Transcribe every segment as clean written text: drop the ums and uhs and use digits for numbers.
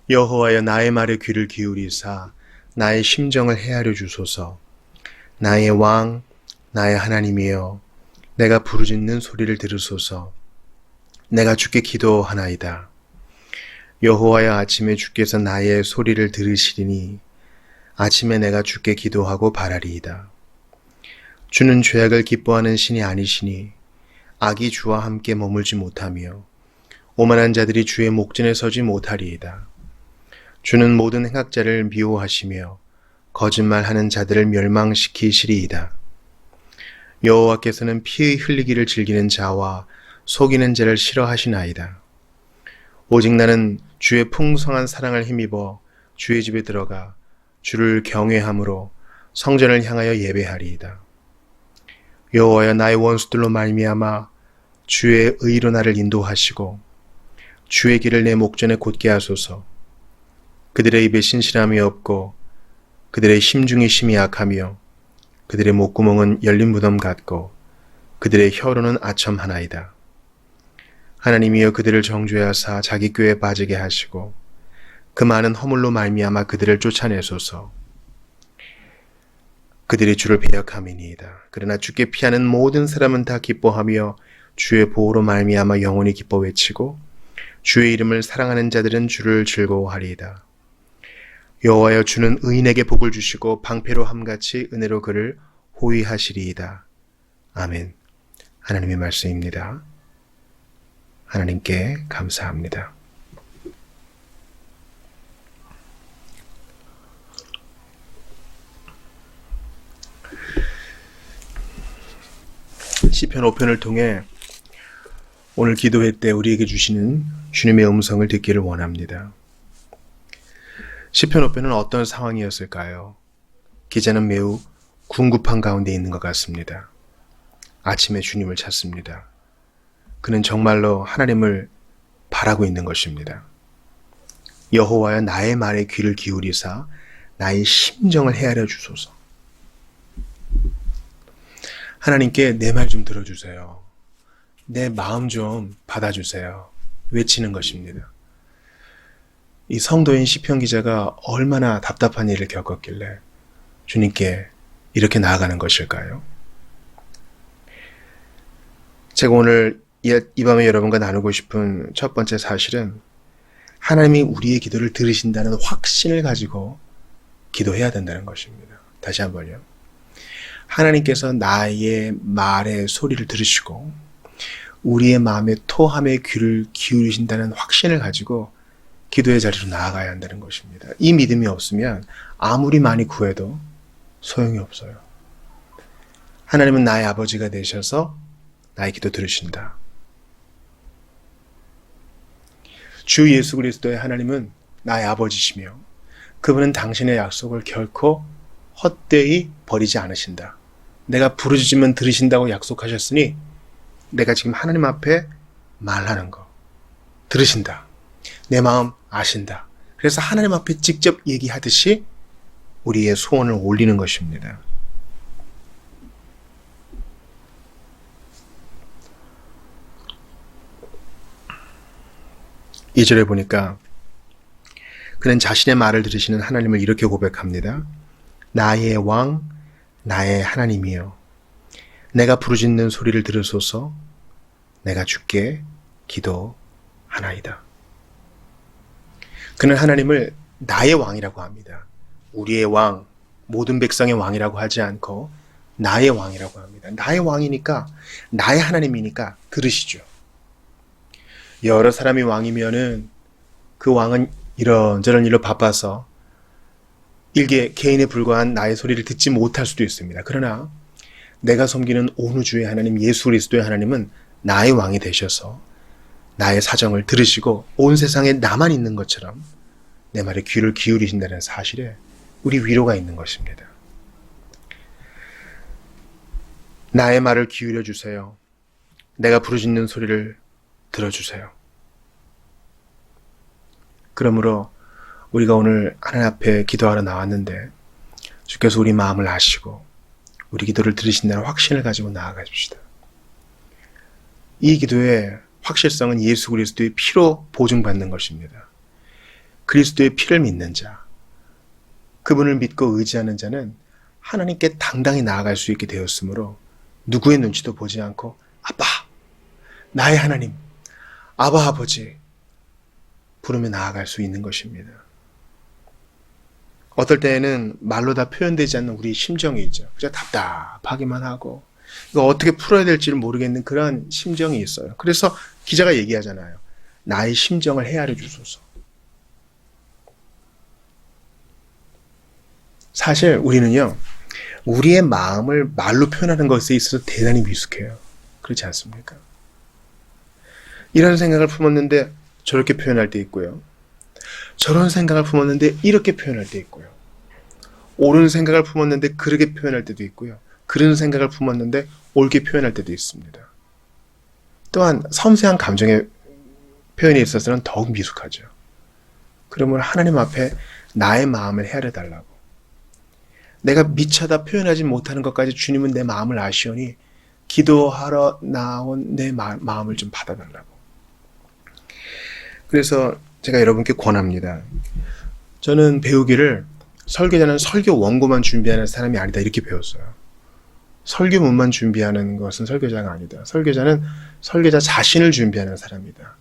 여호와여 나의 말에 귀를 기울이사 나의 심정을 헤아려 주소서. 나의 왕, 나의 하나님이여 내가 부르짖는 소리를 들으소서. 내가 주께 기도하나이다. 여호와여 아침에 주께서 나의 소리를 들으시리니 아침에 내가 주께 기도하고 바라리이다. 주는 죄악을 기뻐하는 신이 아니시니 악이 주와 함께 머물지 못하며 오만한 자들이 주의 목전에 서지 못하리이다. 주는 모든 행악자를 미워하시며 거짓말하는 자들을 멸망시키시리이다. 여호와께서는 피의 흘리기를 즐기는 자와 속이는 자를 싫어하시나이다. 오직 나는 주의 풍성한 사랑을 힘입어 주의 집에 들어가 주를 경외함으로 성전을 향하여 예배하리이다. 여호와여 나의 원수들로 말미암아 주의 의로 나를 인도하시고 주의 길을 내 목전에 곧게 하소서. 그들의 입에 신실함이 없고 그들의 심중이 심히 약하며 그들의 목구멍은 열린 무덤 같고 그들의 혀로는 아첨 하나이다. 하나님이여 그들을 정죄하사 자기 꾀에 빠지게 하시고 그 많은 허물로 말미암아 그들을 쫓아내소서. 그들이 주를 배역함이니이다. 그러나 주께 피하는 모든 사람은 다 기뻐하며 주의 보호로 말미암아 영원히 기뻐 외치고 주의 이름을 사랑하는 자들은 주를 즐거워하리이다. 여호와여 주는 의인에게 복을 주시고 방패로 함같이 은혜로 그를 호위하시리이다. 아멘. 하나님의 말씀입니다. 하나님께 감사합니다. 시편 5편을 통해 오늘 기도회 때 우리에게 주시는 주님의 음성을 듣기를 원합니다. 시편 5편은 어떤 상황이었을까요? 기자는 매우 궁급한 가운데 있는 것 같습니다. 아침에 주님을 찾습니다. 그는 정말로 하나님을 바라고 있는 것입니다. 여호와여 나의 말에 귀를 기울이사 나의 심정을 헤아려 주소서. 하나님께 내 말 좀 들어주세요. 내 마음 좀 받아주세요. 외치는 것입니다. 이 성도인 시편 기자가 얼마나 답답한 일을 겪었길래 주님께 이렇게 나아가는 것일까요? 제가 오늘 이 밤에 여러분과 나누고 싶은 첫 번째 사실은 하나님이 우리의 기도를 들으신다는 확신을 가지고 기도해야 된다는 것입니다. 다시 한번요. 하나님께서 나의 말의 소리를 들으시고 우리의 마음의 토함의 귀를 기울이신다는 확신을 가지고 기도의 자리로 나아가야 한다는 것입니다. 이 믿음이 없으면 아무리 많이 구해도 소용이 없어요. 하나님은 나의 아버지가 되셔서 나의 기도 들으신다. 주 예수 그리스도의 하나님은 나의 아버지시며 그분은 당신의 약속을 결코 헛되이 버리지 않으신다. 내가 부르짖으면 들으신다고 약속하셨으니 내가 지금 하나님 앞에 말하는 거 들으신다. 내 마음 아신다. 그래서 하나님 앞에 직접 얘기하듯이 우리의 소원을 올리는 것입니다. 이 절에 보니까 그는 자신의 말을 들으시는 하나님을 이렇게 고백합니다. 나의 왕, 나의 하나님이여 내가 부르짖는 소리를 들으소서. 내가 주께 기도하나이다. 그는 하나님을 나의 왕이라고 합니다. 우리의 왕, 모든 백성의 왕이라고 하지 않고 나의 왕이라고 합니다. 나의 왕이니까, 나의 하나님이니까 들으시죠. 여러 사람이 왕이면은 그 왕은 이런저런 일로 바빠서 일개 개인에 불과한 나의 소리를 듣지 못할 수도 있습니다. 그러나 내가 섬기는 온 우주의 하나님 예수 그리스도의 하나님은 나의 왕이 되셔서 나의 사정을 들으시고 온 세상에 나만 있는 것처럼 내 말에 귀를 기울이신다는 사실에 우리 위로가 있는 것입니다. 나의 말을 기울여 주세요. 내가 부르짖는 소리를 들어주세요. 그러므로 우리가 오늘 하나님 앞에 기도하러 나왔는데 주께서 우리 마음을 아시고 우리 기도를 들으신다는 확신을 가지고 나아가 줍시다. 이 기도의 확실성은 예수 그리스도의 피로 보증받는 것입니다. 그리스도의 피를 믿는 자, 그분을 믿고 의지하는 자는 하나님께 당당히 나아갈 수 있게 되었으므로 누구의 눈치도 보지 않고 아빠, 나의 하나님, 아바 아버지 부르며 나아갈 수 있는 것입니다. 어떨 때에는 말로 다 표현되지 않는 우리 심정이 있죠. 그저 답답하기만 하고 이거 어떻게 풀어야 될지를 모르겠는 그런 심정이 있어요. 그래서 기자가 얘기하잖아요. 나의 심정을 헤아려 주소서. 사실 우리는요, 우리의 마음을 말로 표현하는 것에 있어서 대단히 미숙해요. 그렇지 않습니까? 이런 생각을 품었는데 저렇게 표현할 때 있고요. 저런 생각을 품었는데 이렇게 표현할 때 있고요. 옳은 생각을 품었는데 그렇게 표현할 때도 있고요. 그런 생각을 품었는데 옳게 표현할 때도 있습니다. 또한 섬세한 감정의 표현에 있어서는 더욱 미숙하죠. 그러므로 하나님 앞에 나의 마음을 헤아려 달라고. 내가 미처 표현하지 못하는 것까지 주님은 내 마음을 아시오니 기도하러 나온 내 마음을 좀 받아달라고. 그래서 제가 여러분께 권합니다. 저는 배우기를 설교자는 설교 원고만 준비하는 사람이 아니다 이렇게 배웠어요. 설교문만 준비하는 것은 설교자가 아니다. 설교자는 설교자 자신을 준비하는 사람이다.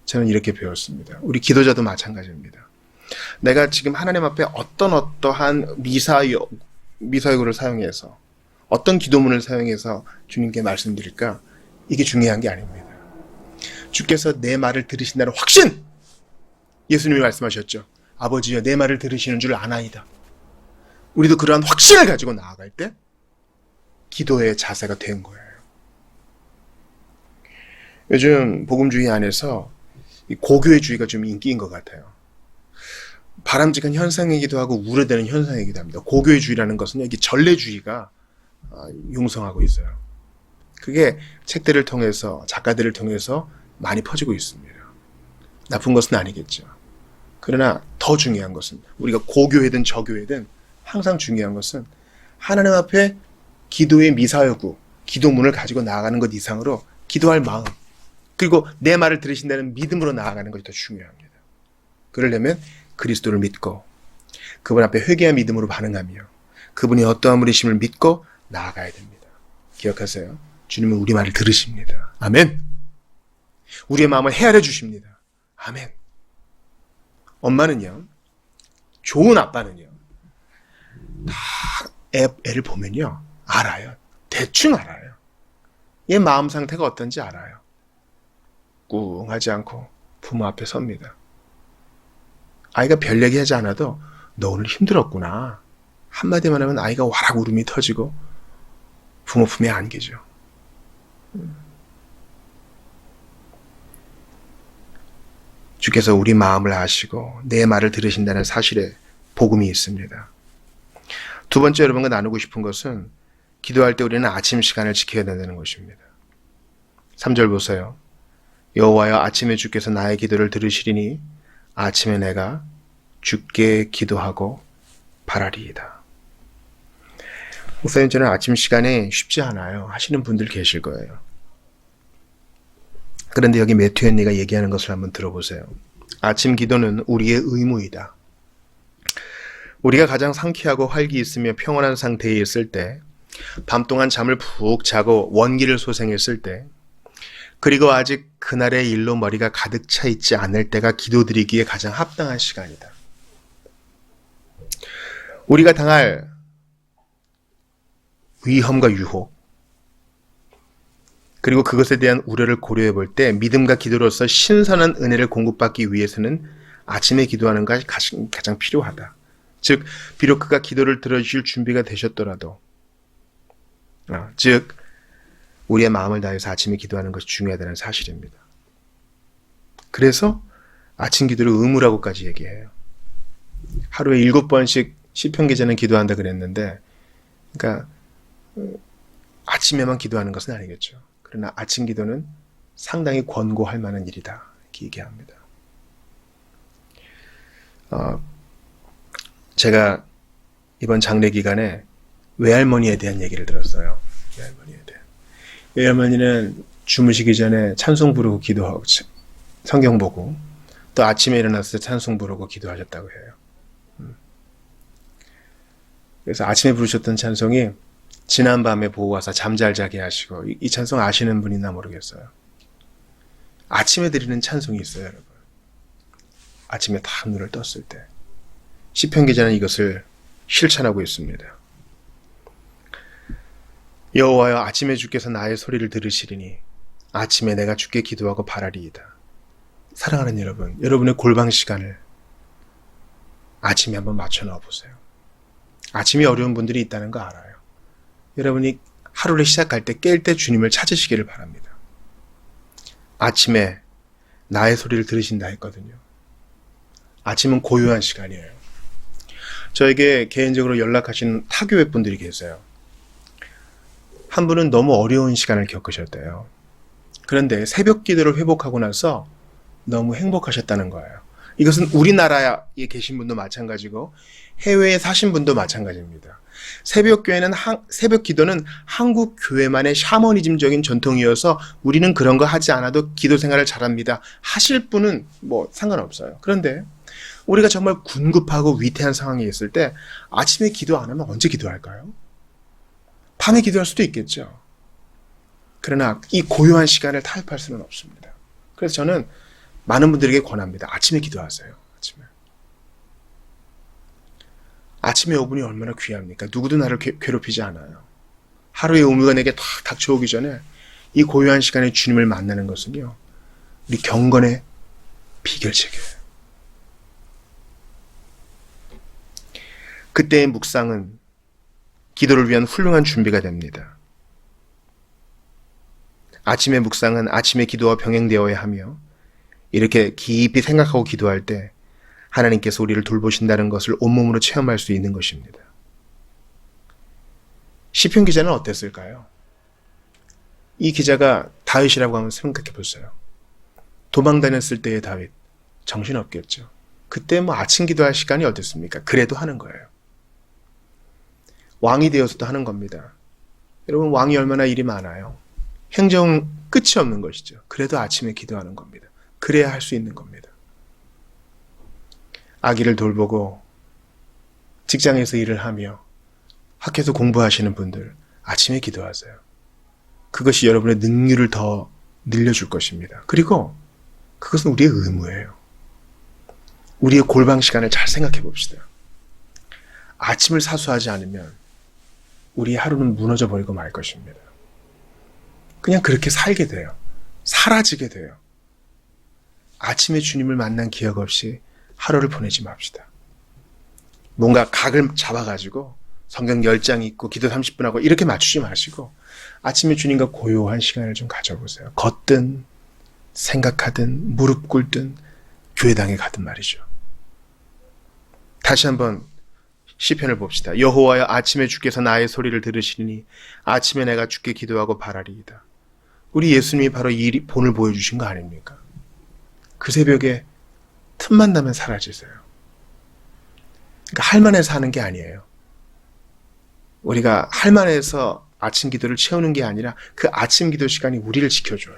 저는 이렇게 배웠습니다. 우리 기도자도 마찬가지입니다. 내가 지금 하나님 앞에 어떠한 미사여구를 사용해서 어떤 기도문을 사용해서 주님께 말씀드릴까? 이게 중요한 게 아닙니다. 주께서 내 말을 들으신다는 확신! 예수님이 말씀하셨죠. 아버지여 내 말을 들으시는 줄 아나이다. 우리도 그러한 확신을 가지고 나아갈 때 기도의 자세가 된 거예요. 요즘 복음주의 안에서 고교회주의가 좀 인기인 것 같아요. 바람직한 현상이기도 하고 우려되는 현상이기도 합니다. 고교회주의라는 것은 이게 전례주의가 융성하고 있어요. 그게 책들을 통해서 작가들을 통해서 많이 퍼지고 있습니다. 나쁜 것은 아니겠죠. 그러나 더 중요한 것은 우리가 고교회든 저교회든 항상 중요한 것은 하나님 앞에 기도의 미사여구, 기도문을 가지고 나아가는 것 이상으로 기도할 마음, 그리고 내 말을 들으신다는 믿음으로 나아가는 것이 더 중요합니다. 그러려면 그리스도를 믿고 그분 앞에 회개한 믿음으로 반응하며 그분이 어떠한 분이심을 믿고 나아가야 됩니다. 기억하세요. 주님은 우리 말을 들으십니다. 아멘. 우리의 마음을 헤아려 주십니다. 아멘. 엄마는요, 좋은 아빠는요, 다 애를 보면요, 알아요. 대충 알아요. 얘 마음 상태가 어떤지 알아요. 꿍하지 않고 부모 앞에 섭니다. 아이가 별 얘기하지 않아도 너 오늘 힘들었구나. 한마디만 하면 아이가 와락 울음이 터지고 부모 품에 안기죠. 주께서 우리 마음을 아시고 내 말을 들으신다는 사실에 복음이 있습니다. 두 번째 여러분과 나누고 싶은 것은 기도할 때 우리는 아침 시간을 지켜야 된다는 것입니다. 3절 보세요. 여호와여 아침에 주께서 나의 기도를 들으시리니 아침에 내가 주께 기도하고 바라리이다. 목사님, 저는 아침 시간에 쉽지 않아요 하시는 분들 계실 거예요. 그런데 여기 매튜 헨리가 얘기하는 것을 한번 들어보세요. 아침 기도는 우리의 의무이다. 우리가 가장 상쾌하고 활기 있으며 평온한 상태에 있을 때, 밤 동안 잠을 푹 자고 원기를 소생했을 때, 그리고 아직 그날의 일로 머리가 가득 차 있지 않을 때가 기도드리기에 가장 합당한 시간이다. 우리가 당할 위험과 유혹, 그리고 그것에 대한 우려를 고려해 볼 때 믿음과 기도로서 신선한 은혜를 공급받기 위해서는 아침에 기도하는 것이 가장 필요하다. 즉, 비록 그가 기도를 들어주실 준비가 되셨더라도, 즉 우리의 마음을 다해서 아침에 기도하는 것이 중요하다는 사실입니다. 그래서 아침 기도를 의무라고까지 얘기해요. 하루에 7번씩 시편 기자는 기도한다 그랬는데, 그러니까 아침에만 기도하는 것은 아니겠죠. 그러나 아침 기도는 상당히 권고할 만한 일이다 이렇게 얘기합니다. 제가 이번 장례 기간에 외할머니에 대한 얘기를 들었어요. 외할머니에 대한. 외할머니는 주무시기 전에 찬송 부르고 기도하고 성경 보고 또 아침에 일어나서 찬송 부르고 기도하셨다고 해요. 그래서 아침에 부르셨던 찬송이 지난밤에 보호하사 잠잘 자게 하시고, 이 찬송 아시는 분 있나 모르겠어요. 아침에 드리는 찬송이 있어요, 여러분. 아침에 딱 눈을 떴을 때. 시편 기자는 이것을 실천하고 있습니다. 여호와여, 아침에 주께서 나의 소리를 들으시리니 아침에 내가 주께 기도하고 바라리이다. 사랑하는 여러분, 여러분의 골방 시간을 아침에 한번 맞춰 넣어 보세요. 아침이 어려운 분들이 있다는 거 알아요. 여러분이 하루를 시작할 때 깰 때 주님을 찾으시기를 바랍니다. 아침에 나의 소리를 들으신다 했거든요. 아침은 고요한 시간이에요. 저에게 개인적으로 연락하신 타교회 분들이 계세요. 한 분은 너무 어려운 시간을 겪으셨대요. 그런데 새벽 기도를 회복하고 나서 너무 행복하셨다는 거예요. 이것은 우리나라에 계신 분도 마찬가지고 해외에 사신 분도 마찬가지입니다. 새벽 기도는 한국 교회만의 샤머니즘적인 전통이어서 우리는 그런 거 하지 않아도 기도 생활을 잘합니다. 하실 분은 뭐 상관없어요. 그런데 우리가 정말 군급하고 위태한 상황에 있을 때 아침에 기도 안 하면 언제 기도할까요? 밤에 기도할 수도 있겠죠. 그러나 이 고요한 시간을 타협할 수는 없습니다. 그래서 저는 많은 분들에게 권합니다. 아침에 기도하세요. 아침에 5분이 얼마나 귀합니까? 누구도 나를 괴롭히지 않아요. 하루의 의무가 내게 탁 닥쳐오기 전에 이 고요한 시간에 주님을 만나는 것은요, 우리 경건의 비결책이에요. 그때의 묵상은 기도를 위한 훌륭한 준비가 됩니다. 아침의 묵상은 아침의 기도와 병행되어야 하며, 이렇게 깊이 생각하고 기도할 때 하나님께서 우리를 돌보신다는 것을 온몸으로 체험할 수 있는 것입니다. 시편 기자는 어땠을까요? 이 기자가 다윗이라고 하면 생각해 보세요. 도망 다녔을 때의 다윗, 정신없겠죠. 그때 뭐 아침 기도할 시간이 어땠습니까? 그래도 하는 거예요. 왕이 되어서도 하는 겁니다. 여러분, 왕이 얼마나 일이 많아요. 행정 끝이 없는 것이죠. 그래도 아침에 기도하는 겁니다. 그래야 할 수 있는 겁니다. 아기를 돌보고 직장에서 일을 하며 학교에서 공부하시는 분들, 아침에 기도하세요. 그것이 여러분의 능률을 더 늘려줄 것입니다. 그리고 그것은 우리의 의무예요. 우리의 골방 시간을 잘 생각해 봅시다. 아침을 사수하지 않으면 우리의 하루는 무너져 버리고 말 것입니다. 그냥 그렇게 살게 돼요. 사라지게 돼요. 아침에 주님을 만난 기억 없이 하루를 보내지 맙시다. 뭔가 각을 잡아가지고 성경 10장 읽고 기도 30분 하고 이렇게 맞추지 마시고 아침에 주님과 고요한 시간을 좀 가져보세요. 걷든 생각하든 무릎 꿇든 교회당에 가든 말이죠. 다시 한번 시편을 봅시다. 여호와여, 아침에 주께서 나의 소리를 들으시니 아침에 내가 주께 기도하고 바라리이다. 우리 예수님이 바로 이 본을 보여주신 거 아닙니까? 그 새벽에 틈만 나면 사라지세요. 그러니까 할만해서 하는 게 아니에요. 우리가 할만해서 아침 기도를 채우는 게 아니라 그 아침 기도 시간이 우리를 지켜줘요.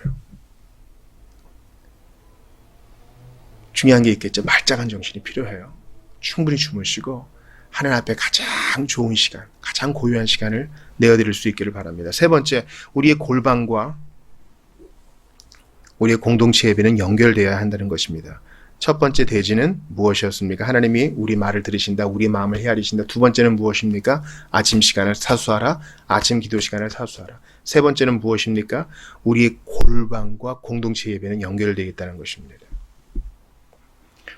중요한 게 있겠죠. 말짱한 정신이 필요해요. 충분히 주무시고 하나님 앞에 가장 좋은 시간, 가장 고요한 시간을 내어드릴 수 있기를 바랍니다. 세 번째, 우리의 골방과 우리의 공동체 예배는 연결되어야 한다는 것입니다. 첫 번째 대지는 무엇이었습니까? 하나님이 우리 말을 들으신다, 우리 마음을 헤아리신다. 두 번째는 무엇입니까? 아침 시간을 사수하라, 아침 기도 시간을 사수하라. 세 번째는 무엇입니까? 우리의 골방과 공동체 예배는 연결되어 있다는 것입니다.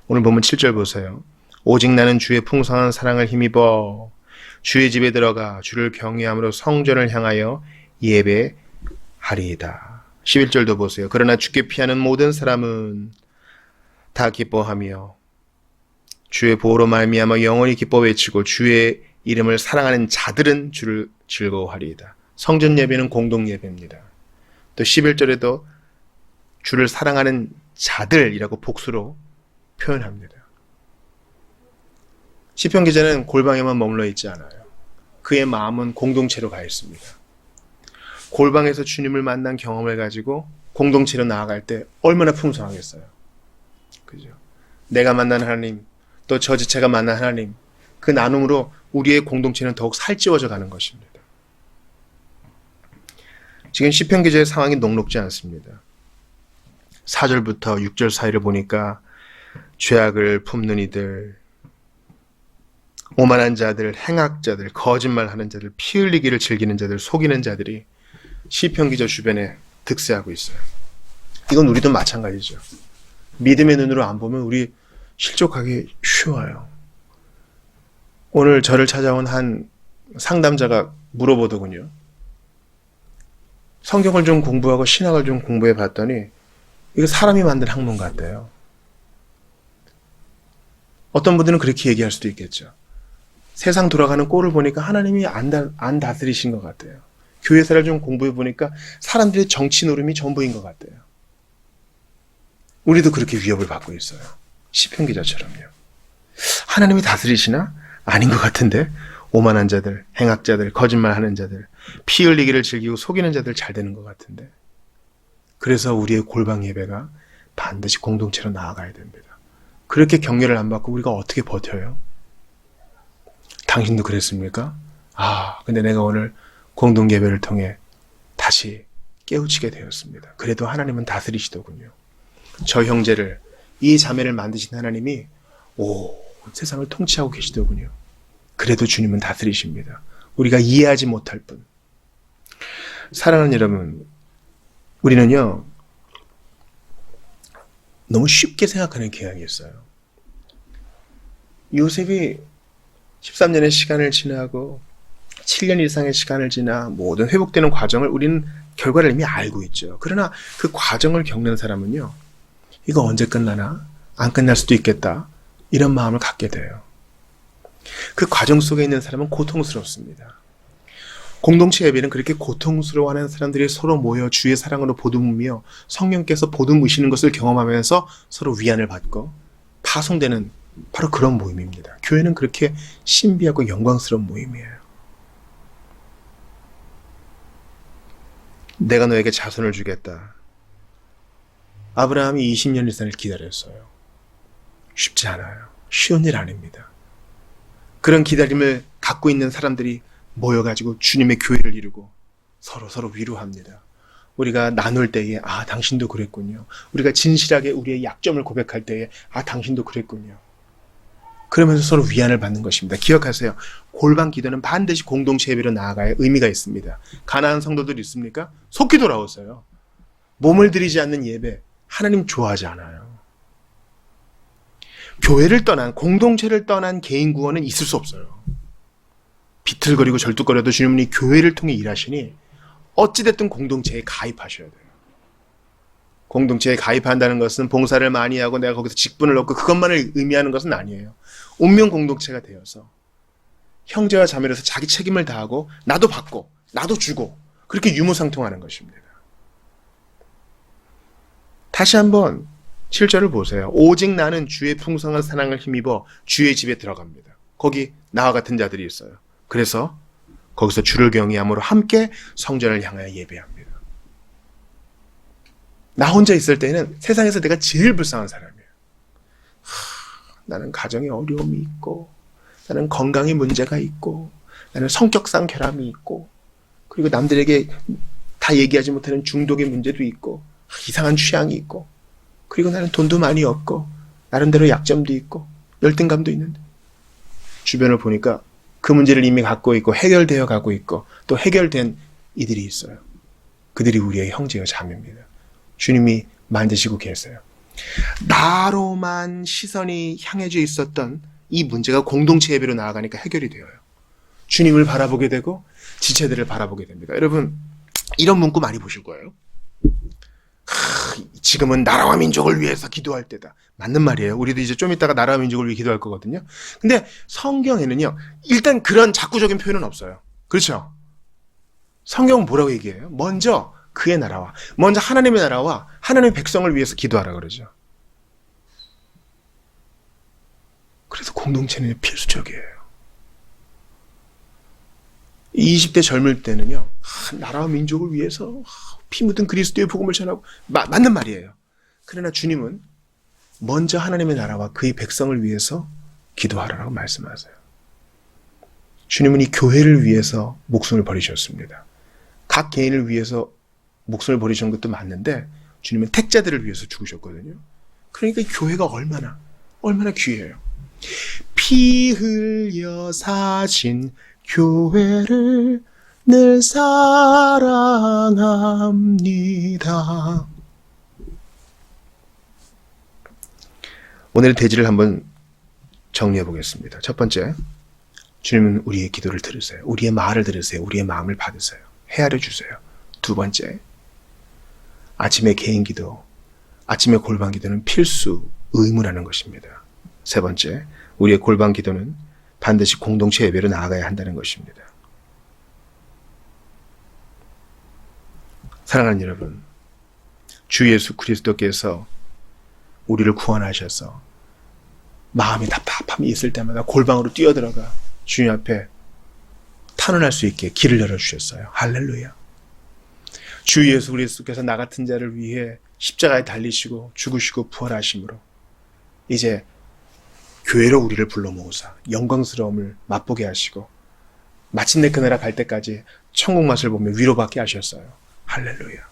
오늘 보면 7절 보세요. 오직 나는 주의 풍성한 사랑을 힘입어 주의 집에 들어가 주를 경외함으로 성전을 향하여 예배하리이다. 11절도 보세요. 그러나 주께 피하는 모든 사람은 다 기뻐하며 주의 보호로 말미암아 영원히 기뻐 외치고 주의 이름을 사랑하는 자들은 주를 즐거워하리이다. 성전 예배는 공동 예배입니다. 또 11절에도 주를 사랑하는 자들이라고 복수로 표현합니다. 시편 기자는 골방에만 머물러 있지 않아요. 그의 마음은 공동체로 가 있습니다. 골방에서 주님을 만난 경험을 가지고 공동체로 나아갈 때 얼마나 풍성하겠어요. 그죠? 내가 만난 하나님, 또 저 지체가 만난 하나님, 그 나눔으로 우리의 공동체는 더욱 살찌워져 가는 것입니다. 지금 시편 기자의 상황이 녹록지 않습니다. 4절부터 6절 사이를 보니까 죄악을 품는 이들, 오만한 자들, 행악자들, 거짓말하는 자들, 피 흘리기를 즐기는 자들, 속이는 자들이 시편 기자 주변에 득세하고 있어요. 이건 우리도 마찬가지죠. 믿음의 눈으로 안 보면 우리 실족하기 쉬워요. 오늘 저를 찾아온 한 상담자가 물어보더군요. 성경을 좀 공부하고 신학을 좀 공부해 봤더니 이거 사람이 만든 학문 같대요. 어떤 분들은 그렇게 얘기할 수도 있겠죠. 세상 돌아가는 꼴을 보니까 하나님이 안 다스리신 것 같아요. 교회사를 좀 공부해 보니까 사람들의 정치 노름이 전부인 것 같아요. 우리도 그렇게 위협을 받고 있어요. 시편 기자처럼요. 하나님이 다스리시나? 아닌 것 같은데. 오만한 자들, 행악자들, 거짓말하는 자들, 피 흘리기를 즐기고 속이는 자들 잘 되는 것 같은데. 그래서 우리의 골방 예배가 반드시 공동체로 나아가야 됩니다. 그렇게 격려를 안 받고 우리가 어떻게 버텨요? 당신도 그랬습니까? 근데 내가 오늘 공동 예배를 통해 다시 깨우치게 되었습니다. 그래도 하나님은 다스리시더군요. 저 형제를, 이 자매를 만드신 하나님이 온 세상을 통치하고 계시더군요. 그래도 주님은 다스리십니다. 우리가 이해하지 못할 뿐. 사랑하는 여러분, 우리는요, 너무 쉽게 생각하는 경향이 있어요. 요셉이 13년의 시간을 지나고 7년 이상의 시간을 지나 모든 회복되는 과정을 우리는 결과를 이미 알고 있죠. 그러나 그 과정을 겪는 사람은요, 이거 언제 끝나나? 안 끝날 수도 있겠다. 이런 마음을 갖게 돼요. 그 과정 속에 있는 사람은 고통스럽습니다. 공동체 예배는 그렇게 고통스러워하는 사람들이 서로 모여 주의 사랑으로 보듬으며 성령께서 보듬으시는 것을 경험하면서 서로 위안을 받고 파송되는 바로 그런 모임입니다. 교회는 그렇게 신비하고 영광스러운 모임이에요. 내가 너에게 자손을 주겠다. 아브라함이 20년 이상을 기다렸어요. 쉽지 않아요. 쉬운 일 아닙니다. 그런 기다림을 갖고 있는 사람들이 모여가지고 주님의 교회를 이루고 서로 위로합니다. 우리가 나눌 때에 당신도 그랬군요. 우리가 진실하게 우리의 약점을 고백할 때에 당신도 그랬군요. 그러면서 서로 위안을 받는 것입니다. 기억하세요. 골방 기도는 반드시 공동체 예배로 나아가야 의미가 있습니다. 가난한 성도들 있습니까? 속히 돌아오세요. 몸을 들이지 않는 예배 하나님 좋아하지 않아요. 교회를 떠난, 공동체를 떠난 개인 구원은 있을 수 없어요. 비틀거리고 절뚝거려도 주님이 교회를 통해 일하시니 어찌됐든 공동체에 가입하셔야 돼요. 공동체에 가입한다는 것은 봉사를 많이 하고 내가 거기서 직분을 얻고 그것만을 의미하는 것은 아니에요. 운명 공동체가 되어서 형제와 자매로서 자기 책임을 다하고 나도 받고 나도 주고 그렇게 유무상통하는 것입니다. 다시 한번 7절을 보세요. 오직 나는 주의 풍성한 사랑을 힘입어 주의 집에 들어갑니다. 거기 나와 같은 자들이 있어요. 그래서 거기서 주를 경외함으로 함께 성전을 향하여 예배합니다. 나 혼자 있을 때는 세상에서 내가 제일 불쌍한 사람이에요. 나는 가정에 어려움이 있고 나는 건강에 문제가 있고 나는 성격상 결함이 있고 그리고 남들에게 다 얘기하지 못하는 중독의 문제도 있고 이상한 취향이 있고 그리고 나는 돈도 많이 없고 나름대로 약점도 있고 열등감도 있는데 주변을 보니까 그 문제를 이미 갖고 있고 해결되어 가고 있고 또 해결된 이들이 있어요. 그들이 우리의 형제와 자매입니다. 주님이 만드시고 계세요. 나로만 시선이 향해져 있었던 이 문제가 공동체 예배로 나아가니까 해결이 되어요. 주님을 바라보게 되고 지체들을 바라보게 됩니다. 여러분 이런 문구 많이 보실 거예요. 지금은 나라와 민족을 위해서 기도할 때다. 맞는 말이에요. 우리도 이제 좀 이따가 나라와 민족을 위해 기도할 거거든요. 근데 성경에는요. 일단 그런 자꾸적인 표현은 없어요. 그렇죠? 성경은 뭐라고 얘기해요? 먼저 그의 나라와 먼저 하나님의 나라와 하나님의 백성을 위해서 기도하라 그러죠. 그래서 공동체는 필수적이에요. 20대 젊을 때는요. 나라와 민족을 위해서 피 묻은 그리스도의 복음을 전하고 맞는 말이에요. 그러나 주님은 먼저 하나님의 나라와 그의 백성을 위해서 기도하라고 말씀하세요. 주님은 이 교회를 위해서 목숨을 버리셨습니다. 각 개인을 위해서 목숨을 버리신 것도 맞는데 주님은 택자들을 위해서 죽으셨거든요. 그러니까 이 교회가 얼마나 귀해요. 피 흘려 사신 교회를 늘 사랑합니다. 오늘의 대지를 한번 정리해 보겠습니다. 첫 번째, 주님은 우리의 기도를 들으세요. 우리의 말을 들으세요. 우리의 마음을 받으세요. 헤아려 주세요. 두 번째, 아침의 개인 기도, 아침의 골방 기도는 필수 의무라는 것입니다. 세 번째, 우리의 골방 기도는 반드시 공동체 예배로 나아가야 한다는 것입니다. 사랑하는 여러분, 주 예수 그리스도께서 우리를 구원하셔서 마음이 답답함이 있을 때마다 골방으로 뛰어들어가 주님 앞에 탄원할 수 있게 길을 열어주셨어요. 할렐루야. 주 예수 그리스도께서 나 같은 자를 위해 십자가에 달리시고 죽으시고 부활하심으로 이제 교회로 우리를 불러 모으사 영광스러움을 맛보게 하시고 마침내 그 나라 갈 때까지 천국 맛을 보며 위로받게 하셨어요. 할렐루야.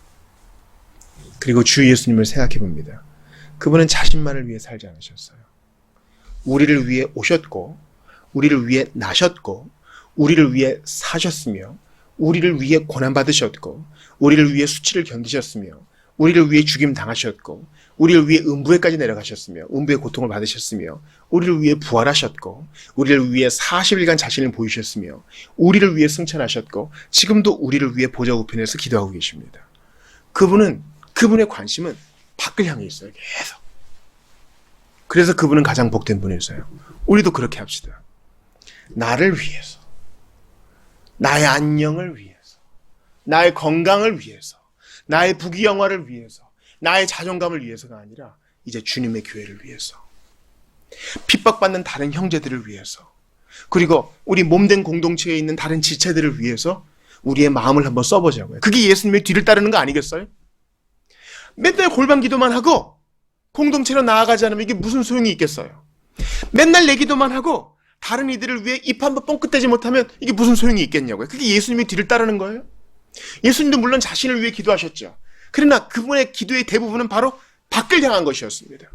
그리고 주 예수님을 생각해 봅니다. 그분은 자신만을 위해 살지 않으셨어요. 우리를 위해 오셨고, 우리를 위해 나셨고, 우리를 위해 사셨으며, 우리를 위해 고난받으셨고, 우리를 위해 수치를 견디셨으며, 우리를 위해 죽임 당하셨고, 우리를 위해 음부에까지 내려가셨으며, 음부의 고통을 받으셨으며, 우리를 위해 부활하셨고, 우리를 위해 40일간 자신을 보이셨으며, 우리를 위해 승천하셨고, 지금도 우리를 위해 보좌 우편에서 기도하고 계십니다. 그분의 관심은 밖을 향해 있어요. 계속. 그래서 그분은 가장 복된 분이세요. 우리도 그렇게 합시다. 나를 위해서, 나의 안녕을 위해서, 나의 건강을 위해서, 나의 부귀영화를 위해서, 나의 자존감을 위해서가 아니라 이제 주님의 교회를 위해서, 핍박받는 다른 형제들을 위해서, 그리고 우리 몸된 공동체에 있는 다른 지체들을 위해서 우리의 마음을 한번 써보자고요. 그게 예수님의 뒤를 따르는 거 아니겠어요? 맨날 골방 기도만 하고 공동체로 나아가지 않으면 이게 무슨 소용이 있겠어요? 맨날 내 기도만 하고 다른 이들을 위해 입 한 번 뻥끗대지 못하면 이게 무슨 소용이 있겠냐고요. 그게 예수님의 뒤를 따르는 거예요. 예수님도 물론 자신을 위해 기도하셨죠. 그러나 그분의 기도의 대부분은 바로 밖을 향한 것이었습니다.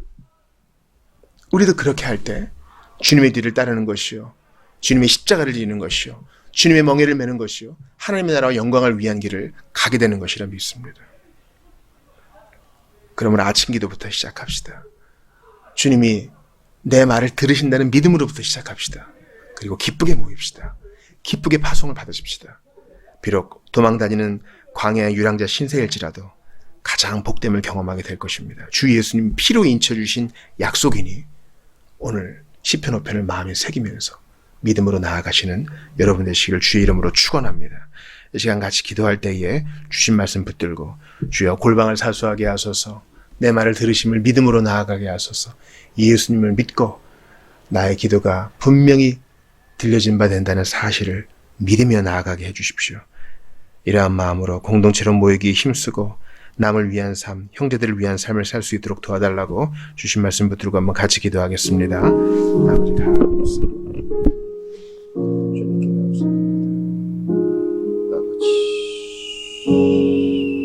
우리도 그렇게 할 때 주님의 뒤를 따르는 것이요, 주님의 십자가를 지는 것이요, 주님의 멍에를 매는 것이요, 하나님의 나라와 영광을 위한 길을 가게 되는 것이라 믿습니다. 그러면 아침 기도부터 시작합시다. 주님이 내 말을 들으신다는 믿음으로부터 시작합시다. 그리고 기쁘게 모입시다. 기쁘게 파송을 받으십시다. 비록 도망다니는 광야의 유랑자 신세일지라도 가장 복됨을 경험하게 될 것입니다. 주 예수님 피로 인쳐주신 약속이니 오늘 시편 5편을 마음에 새기면서 믿음으로 나아가시는 여러분 되시기를 주의 이름으로 축원합니다. 이 시간 같이 기도할 때에 주신 말씀 붙들고 주여 골방을 사수하게 하소서, 내 말을 들으심을 믿음으로 나아가게 하소서, 예수님을 믿고 나의 기도가 분명히 들려진 바 된다는 사실을 믿으며 나아가게 해주십시오. 이러한 마음으로 공동체로 모이기 힘쓰고 남을 위한 삶, 형제들을 위한 삶을 살 수 있도록 도와달라고 주신 말씀 붙들고 한번 같이 기도하겠습니다. 아버지 감사합니다.